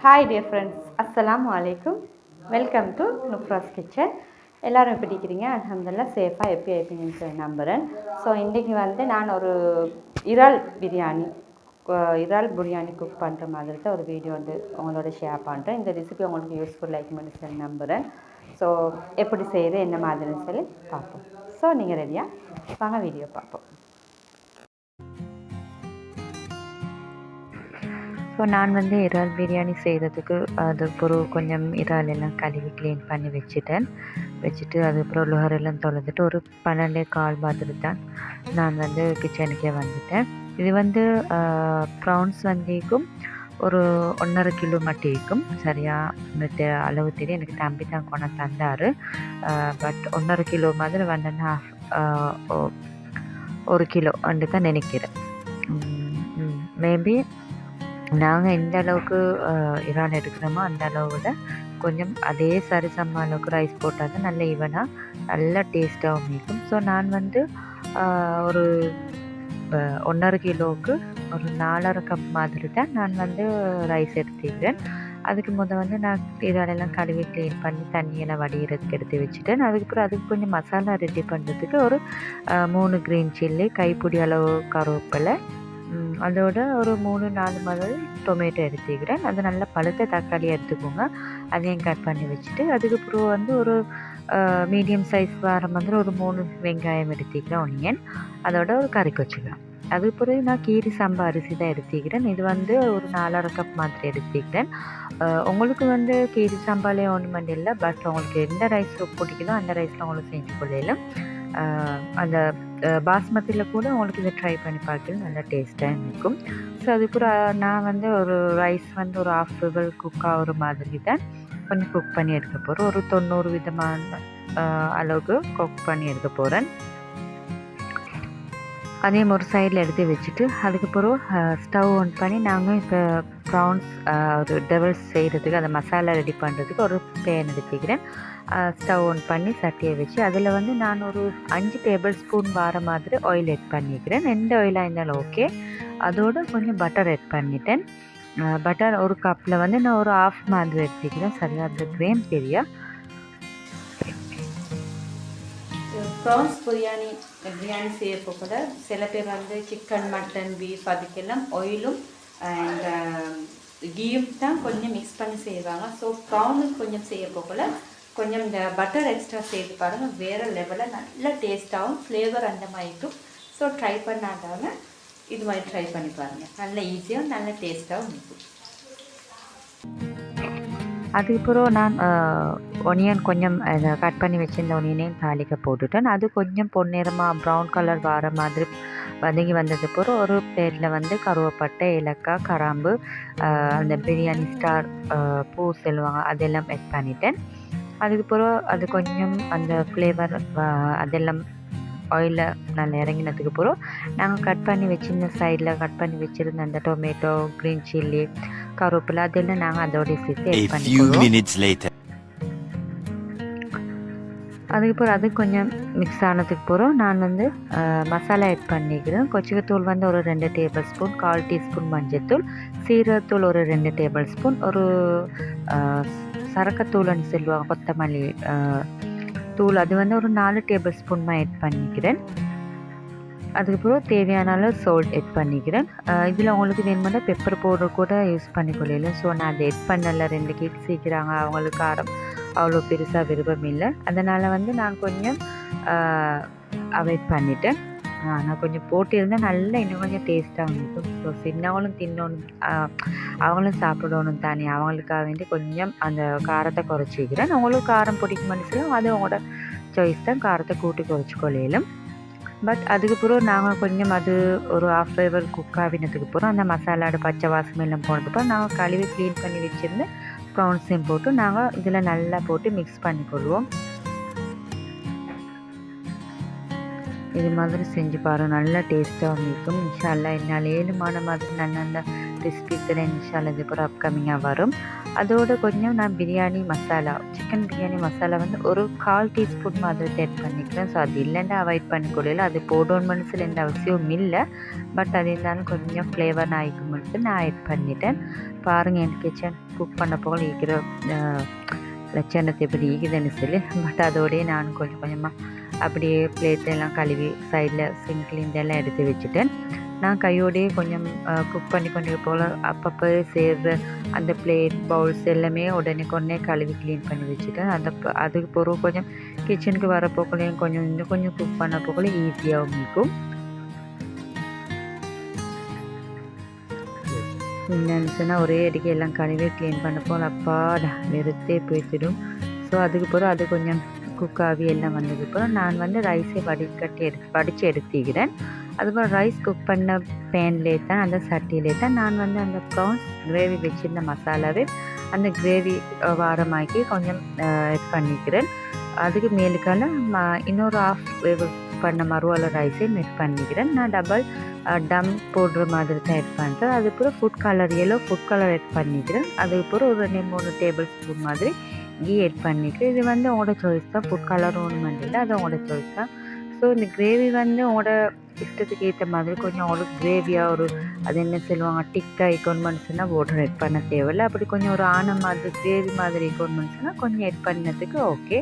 Hi dear friends, அஸ்ஸலாமு அலைக்கும். Welcome to Nufras kitchen. எல்லோரும் எப்படி இருக்கிறீங்க? அல்ஹம்துலில்லாஹ் சேஃபாக எப்படி இருப்பீங்கன்னு சொல்லி நம்புகிறேன். ஸோ இன்றைக்கி நான் ஒரு இறால் பிரியாணி குக் பண்ணுற மாதிரி தான் ஒரு வீடியோ உங்களோட ஷேர் பண்ணுறேன். இந்த ரெசிபி உங்களுக்கு யூஸ்ஃபுல்லாக இருக்குமென்னு சொல்லி நம்புகிறேன். ஸோ எப்படி செய்யுது என்ன மாதிரின்னு சொல்லி பார்ப்போம். ஸோ நீங்கள் ரெடியாக வாங்க வீடியோ பார்ப்போம். ஸோ நான் இறால் பிரியாணி செய்கிறதுக்கு அதுக்கப்புறம் கொஞ்சம் இறால் எல்லாம் கழுவி க்ளீன் பண்ணி வச்சுட்டு அதுக்கப்புறம் லுஹரெல்லாம் தொலைஞ்சிட்டு ஒரு 12:15 மாதிரி தான் நான் கிச்சனுக்கே வந்துட்டேன். இது ப்ரான்ஸ் இருக்கும் ஒரு 1.5 கிலோ மட்டும் சரியாக அளவு தெரியும். எனக்கு தம்பி தான் கொண்டு தந்தார். பட் 1.5 கிலோ மாதிரி 1.5 1 கிலோ வந்து தான் நினைக்கிறேன். மேபி நாங்கள் எந்த அளவுக்கு இறால் எடுக்கிறோமோ அந்த அளவோட கொஞ்சம் அதே சரிசம அளவுக்கு ரைஸ் போட்டால் தான் நல்ல ஈவனாக நல்லா டேஸ்ட்டாகவும் இருக்கும். ஸோ நான் ஒரு 1.5 கிலோவுக்கு ஒரு 4.5 கப் மாதிரி தான் நான் ரைஸ் எடுத்துக்கிறேன். அதுக்கு நான் இறாலெல்லாம் கழுவி க்ளீன் பண்ணி தண்ணியெல்லாம் வடிகிறதுக்கு எடுத்து வச்சுட்டேன். அதுக்கு கொஞ்சம் மசாலா ரெடி பண்ணுறதுக்கு ஒரு 3 க்ரீன் சில்லி, கைப்பிடி அளவு கருவேப்பிலை, அதோட ஒரு 3-4 மாதிரி டொமேட்டோ எடுத்துக்கிறேன். அது நல்லா பழுத்த தக்காளி எடுத்துக்கோங்க. அதையும் கட் பண்ணி வச்சுட்டு அதுக்கப்புறம் ஒரு மீடியம் சைஸ் வர மாதிரி ஒரு 3 வெங்காயம் எடுத்துக்கிறேன், ஒனியன், அதோட ஒரு கறி கொச்சிக்கலாம். அதுக்கப்புறம் நான் கீரி சம்பா அரிசி தான் எடுத்துக்கிறேன். இது ஒரு 4.5 கப் மாதிரி எடுத்துக்கிறேன். உங்களுக்கு கீரி சம்பாலே ஒன்றும் இல்லை. பட் உங்களுக்கு எந்த ரைஸ் பிடிக்குதோ அந்த ரைஸில் உங்களுக்கு செஞ்சு கொள்ளலாம். அந்த பாஸ்மதியில் கூட உங்களுக்கு இதை ட்ரை பண்ணி பார்க்கறது நல்லா டேஸ்ட்டாக இருக்கும். ஸோ அதுக்கப்புறம் நான் ஒரு ரைஸ் ஒரு ஆஃப் லெவல் குக் ஆகிற மாதிரி தான் கொஞ்சம் குக் பண்ணி எடுக்க போகிறேன். ஒரு 90 விதமான அளவுக்கு குக் பண்ணி எடுக்க போகிறேன். அதையும் ஒரு சைடில் எடுத்து வச்சுட்டு அதுக்கப்புறம் ஸ்டவ் ஆன் பண்ணி நாங்கள் இப்போ ப்ரான்ஸ் ஒரு டெவல்ஸ் செய்கிறதுக்கு அந்த மசாலா ரெடி பண்ணுறதுக்கு ஒரு பேன் எடுத்துக்கிறேன். ஸ்டவ் ஆன் பண்ணி சட்டியை வச்சு அதில் நான் ஒரு 5 டேபிள் ஸ்பூன் வர மாதிரி ஆயில் ஆட் பண்ணிக்கிறேன். எந்த ஆயிலாக இருந்தாலும் ஓகே. அதோடு கொஞ்சம் பட்டர் ஆட் பண்ணிட்டேன். பட்டர் ஒரு கப்பில் நான் ஒரு ஆஃப் மாதிரி எடுத்துக்கிறேன். சரியாக அந்த கிரேம் தெரியா. ப்ரான்ஸ் பிரியாணி செய்யப்போ கூட சில பேர் சிக்கன், மட்டன், பீஃப் அதுக்கெல்லாம் ஆயிலும் அண்ட் கீயும் தான் கொஞ்சம் மிக்ஸ் பண்ணி செய்வாங்க. ஸோ ப்ரானுக்கு கொஞ்சம் செய்யப்போ கூட கொஞ்சம் இந்த பட்டர் எக்ஸ்ட்ரா சேர்த்து பாருங்கள். வேறு லெவலில் நல்ல டேஸ்ட்டாகவும் ஃப்ளேவர் அந்த மாதிரி இருக்கும். ஸோ ட்ரை பண்ணாதாங்க இது மாதிரி ட்ரை பண்ணி பாருங்கள். நல்ல ஈஸியாகவும் நல்ல டேஸ்ட்டாகவும் இருக்கும். அதுக்கப்புறம் நான் ஒனியன் கொஞ்சம் கட் பண்ணி வச்சுருந்த ஒனியனையும் தாளிக்க போட்டுட்டேன். அது கொஞ்சம் பொன்னிறமாக ப்ரௌன் கலர் வர மாதிரி வதங்கி வந்ததுக்கப்புறம் ஒரு பிளேட்டில் கருவேப்பட்டை, ஏலக்காய், கிராம்பு, அந்த பிரியாணி ஸ்டார் பூ சொல்லுவாங்க, அதெல்லாம் ஆட் பண்ணிட்டேன். அதுக்கப்புறம் அது கொஞ்சம் அந்த ஃப்ளேவர் அதெல்லாம் ஆயிலில் நல்லா இறங்கினதுக்கப்புறம் நாங்கள் கட் பண்ணி வச்சுருந்த சைடில் கட் பண்ணி வச்சுருந்த அந்த டொமேட்டோ, க்ரீன் சில்லி, கருவேப்பிலை அதெல்லாம் நாங்கள் அதோடய சேர்த்து ஆட் பண்ணிக்குவோம். அதுக்கப்புறம் அது கொஞ்சம் மிக்ஸ் ஆனதுக்கு பிறகு நான் மசாலா ஆட் பண்ணிக்கிறேன். கொச்சிக்கத்தூள் ஒரு 2 டேபிள் ஸ்பூன், 1/4 டீஸ்பூன் மஞ்சத்தூள், சீரகத்தூள் ஒரு 2 டேபிள் ஸ்பூன், ஒரு சரக்கத்தூள்னு சொல்லுவாங்க, கொத்தமல்லி தூள், அது ஒரு 4 டேபிள் ஸ்பூன் ஆட் பண்ணிக்கிறேன். அதுக்கப்புறம் தேவையான அளவு சால்ட் ஆட் பண்ணிக்கிறேன். இதில் உங்களுக்கு வேணுமென்னா பெப்பர் பவுடர் கூட யூஸ் பண்ணிக்கொள்ளலாம். ஸோ நான் அதை ஆட் பண்ணலை. 2 கிட்ஸ் சீக்கிராங்க, அவங்களுக்கு காரம் அவ்வளோ பெருசாக விருப்பம் இல்லை. அதனால் நான் கொஞ்சம் அவாய்ட் பண்ணிட்டேன். நான் கொஞ்சம் போட்டிருந்தேன், நல்லா இன்னும் கொஞ்சம் டேஸ்ட்டாக இருக்கும். ஸோ சின்னவங்களும் தின்னணும், அவங்களும் சாப்பிடணும் தானே, அவங்களுக்காக வேண்டி கொஞ்சம் அந்த காரத்தை குறைச்சிக்கிறேன். அவங்களுக்கு காரம் பிடிக்கும் மனுஷனும் அது அவங்களோட சாய்ஸ் தான், காரத்தை கூட்டி குறைச்சி கொள்ளையிலும். பட் அதுக்கப்புறம் நாங்கள் கொஞ்சம் அது ஒரு ஆஃப் ஃப்ளேவர் குக் ஆகினதுக்கு அப்புறம் அந்த மசாலாவோட பச்சை வாசம் எல்லாம் போனதுக்கப்புறம் நாங்கள் கழுவி க்ளீன் பண்ணி வச்சுருந்து ப்ரான்ஸையும் போட்டு நாங்கள் இதில் நல்லா போட்டு மிக்ஸ் பண்ணிக்கொள்வோம். இது மாதிரி செஞ்சு பாருங்கள், நல்லா டேஸ்ட்டாகவும் இருக்கும். இன்ஷா அல்லாஹ் என்னால் ஏழுமான மாதிரி நான் அந்த ரெசிபிஸ் எல்லாம் இன்ஷால்லா இது அப்புறம் அப்கமிங்காக வரும். அதோட கொஞ்சம் நான் பிரியாணி மசாலா சிக்கன் பிரியாணி மசாலா வந்து ஒரு 1/4 டீஸ்பூன் மாதிரி ஆட் பண்ணிக்கிறேன். ஸோ அது இல்லைன்னா அவாய்ட் பண்ணிக்கொள்ள, அது போடணும் மனசில் எந்த அவசியமும் இல்லை. பட் அது இருந்தாலும் கொஞ்சம் ஃப்ளேவர் ஆகிக்கும் மனசு நான் ஆட் பண்ணிட்டேன். பாருங்கள் என் கிச்சன் குக் பண்ண போக இருக்கிற லட்சணத்தை எப்படி ஈக்குதுன்னு சொல்லி. பட் அதோடய நான் கொஞ்சம் கொஞ்சமாக அப்படியே பிளேட்டெல்லாம் கழுவி சைடில் சிங்கில் இதெல்லாம் எடுத்து வச்சுட்டேன். நான் கையோடையே கொஞ்சம் குக் பண்ணி கொண்டு போல் அப்பப்போ சேர்ற அந்த பிளேட் பவுல்ஸ் எல்லாமே உடனே கழுவி க்ளீன் பண்ணி வச்சுட்டேன். அதுக்கு பிறகு கொஞ்சம் கிச்சனுக்கு வர போக்குலையும் கொஞ்சம் இன்னும் கொஞ்சம் குக் பண்ண போக்குள்ள ஈஸியாகவும் இருக்கும். என்னன்னு சொன்னால் ஒரே அடிக்கு எல்லாம் கழுவி க்ளீன் பண்ண போல் அப்பாடா வெறுத்தே போய்த்திடும். ஸோ அதுக்கு பிறகு அது கொஞ்சம் குக் ஆகி எல்லாம் வந்ததுக்கப்புறம் நான் வந்து ரைஸை வடித்து எடுத்துக்கிறேன். அதுக்கப்புறம் ரைஸ் குக் பண்ண பேன்லே தான் அந்த சட்டியிலே தான் நான் வந்து அந்த ப்ரான்ஸ் கிரேவி வச்சுருந்த மசாலாவே அந்த கிரேவி வாரமாக்கி கொஞ்சம் ஆட் பண்ணிக்கிறேன். அதுக்கு மேலுக்கால இன்னொரு ஆஃப் வேவ் பண்ண மறுவால ரைஸையும் ஆட் பண்ணிக்கிறேன். நான் டபுள் டம் போடுற மாதிரி தான் ஆட் பண்ணுறேன். அதுக்கப்புறம் food colour yellow food colour add பண்ணிக்கிறேன். அதுக்கப்புறம் ஒரு 2-3 டேபிள் ஸ்பூன் மாதிரி கீ ஆட் பண்ணிக்கிறேன். இது வந்து உங்களோட சாய்ஸ் தான், ஃபுட் கலர் ஒன்றும் இல்லை, அது உங்களோட சாய்ஸ் தான். ஸோ இந்த கிரேவி வந்து உங்களோட இஷ்டத்துக்கு ஏற்ற மாதிரி கொஞ்சம் உங்களுக்கு கிரேவியாக ஒரு அது என்ன சொல்லுவாங்க டிக்காக இக்கோன்மெண்ட்ஸ்னா வாட்டர் ஆட் பண்ண தேவையில்லை. அப்படி கொஞ்சம் ஒரு ஆன மாதிரி கிரேவி மாதிரி இக்கோன்மெண்ட்ஸ்னா கொஞ்சம் ஆட் பண்ணதுக்கு ஓகே.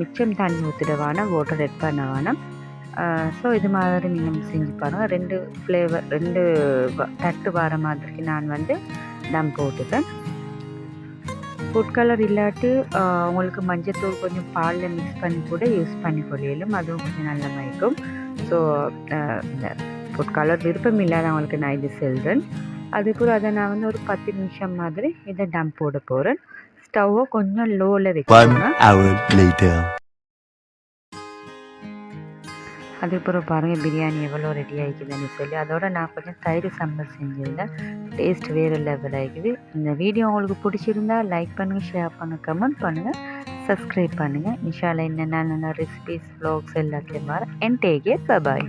மிச்சம் தண்ணி ஊற்றிட வேணாம், வாட்டர் ஆட் பண்ண வேணாம். ஸோ இது மாதிரி நீங்கள் செஞ்சு பாருங்கள். 2 தட்டு வர மாதிரிக்கு நான் வந்து தம் போட்டுப்பேன். ஃபுட் கலர் இல்லாட்டி உங்களுக்கு மஞ்சத்தூள் கொஞ்சம் பாலில் மிக்ஸ் பண்ணி கூட யூஸ் பண்ணி கொள்ளையிலும், அதுவும் கொஞ்சம் நல்ல இருக்கும். ஸோ இந்த ஃபுட் கலர் விருப்பம் இல்லாதவங்களுக்கு நான் இது சொல்கிறேன். அதுக்கப்புறம் அதை நான் வந்து ஒரு 10 நிமிஷம் மாதிரி இதை டம் போட போகிறேன். ஸ்டவ்வை கொஞ்சம் லோவில் வச்சுக்கோங்க. அதுக்கப்புறம் பாருங்கள் பிரியாணி எவ்வளோ ரெடி ஆகிக்குதுன்னு சொல்லி. அதோட நான் கொஞ்சம் தயிர் சம்பல் செஞ்சுருந்தேன். டேஸ்ட் வேறு லெவல் ஆகிக்குது. இந்த வீடியோ உங்களுக்கு பிடிச்சிருந்தா லைக் பண்ணுங்கள், ஷேர் பண்ணுங்கள், கமெண்ட் பண்ணுங்கள், சப்ஸ்கிரைப் பண்ணுங்கள். இன்ஷால்லா என்னென்ன ரெசிபிஸ் வ்ளாக்ஸ் எல்லாத்தையும் வர. And take care, bye bye.